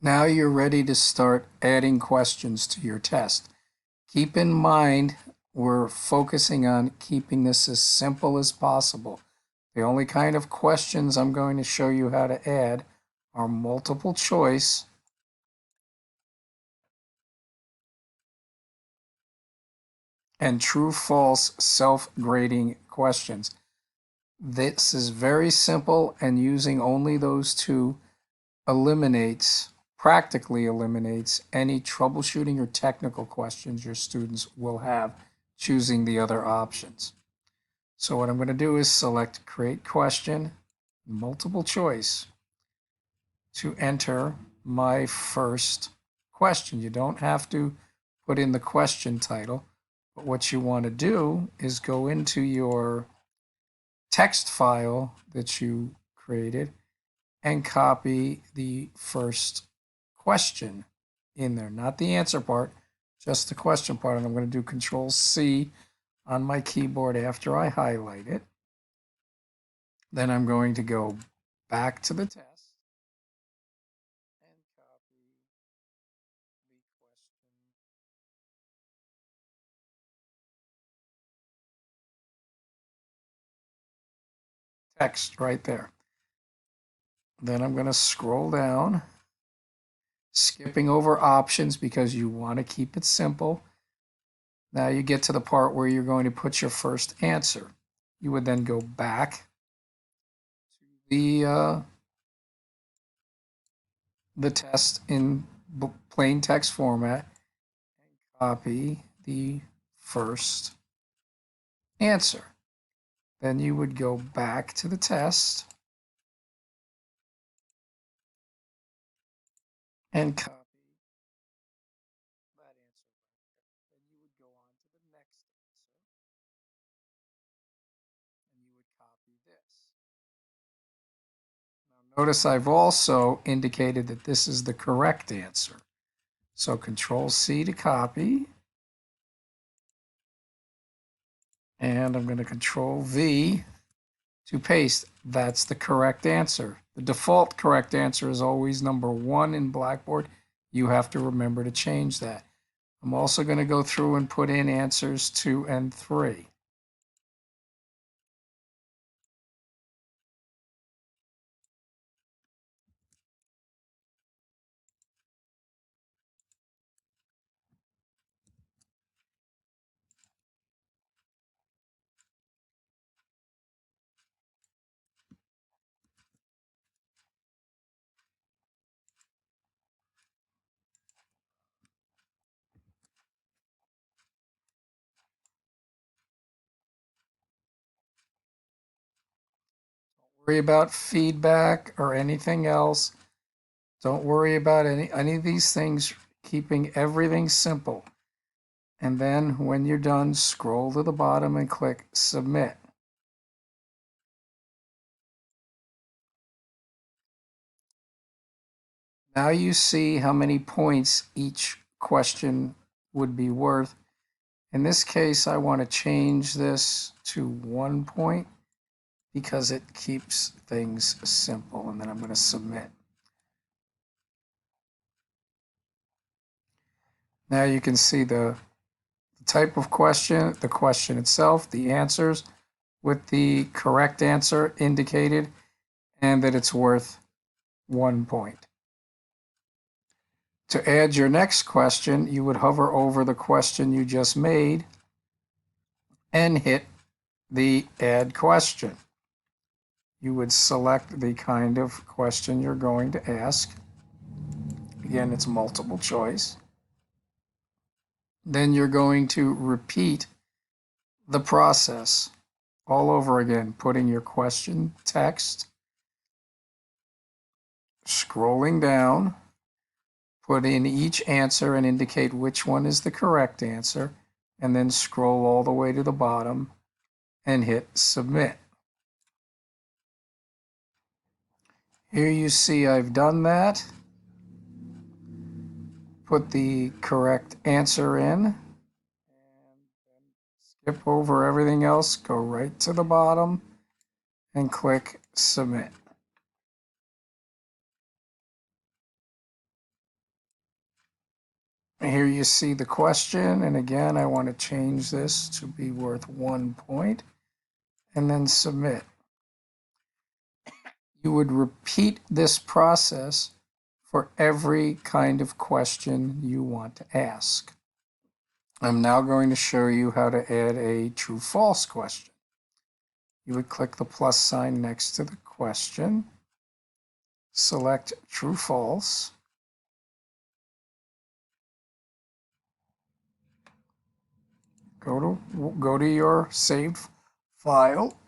Now you're ready to start adding questions to your test. Keep in mind, we're focusing on keeping this as simple as possible. The only kind of questions I'm going to show you how to add are multiple choice and true-false self-grading questions. This is very simple, and using only those two practically eliminates any troubleshooting or technical questions your students will have choosing the other options. So what I'm going to do is select Create Question, Multiple Choice, to enter my first question. You don't have to put in the question title, but what you want to do is go into your text file that you created and copy the first question in there, not the answer part, just the question part. And I'm going to do Control C on my keyboard after I highlight it. Then I'm going to go back to the test and copy the question text right there. Then I'm going to scroll down, skipping over options because you want to keep it simple. Now you get to the part where you're going to put your first answer. You would then go back to the test in plain text format and copy the first answer. Then you would go back to the test and copy that answer. Then you would go on to the next answer and you would copy this. Now notice I've also indicated that this is the correct answer. So Control C to copy, and I'm going to Control V to paste. That's the correct answer. The default correct answer is always number 1 in Blackboard. You have to remember to change that. I'm also going to go through and put in answers 2 and 3. Don't worry about feedback or anything else. Don't worry about any of these things, keeping everything simple. And then when you're done, scroll to the bottom and click Submit. Now you see how many points each question would be worth. In this case, I want to change this to 1 point because it keeps things simple, and then I'm going to submit. Now you can see the type of question, the question itself, the answers with the correct answer indicated, and that it's worth 1 point. To add your next question, you would hover over the question you just made and hit the Add Question. You would select the kind of question you're going to ask. Again, it's multiple choice. Then you're going to repeat the process all over again, putting your question text, scrolling down, put in each answer and indicate which one is the correct answer, and then scroll all the way to the bottom and hit Submit. Here you see I've done that. Put the correct answer in, and skip over everything else, go right to the bottom, and click Submit. Here you see the question, and again, I want to change this to be worth 1 point, and then submit. You would repeat this process for every kind of question you want to ask. I'm now going to show you how to add a true-false question. You would click the plus sign next to the question, select true-false, go to your saved file,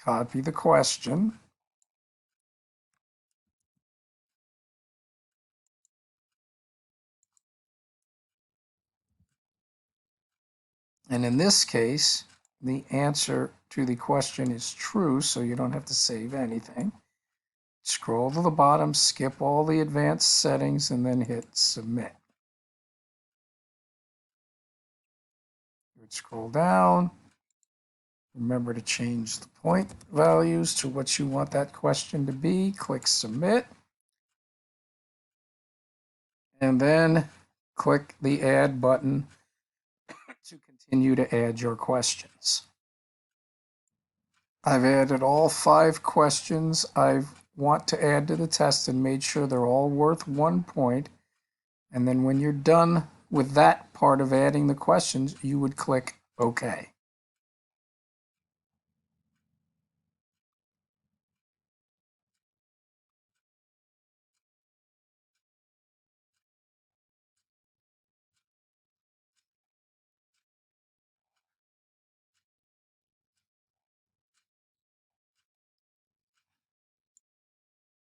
copy the question, and in this case, the answer to the question is true, so you don't have to save anything. Scroll to the bottom, skip all the advanced settings, and then hit submit. You would scroll down. Remember to change the point values to what you want that question to be. Click submit. And then click the add button to continue to add your questions. I've added all 5 questions I want to add to the test and made sure they're all worth 1 point. And then when you're done with that part of adding the questions, you would click OK.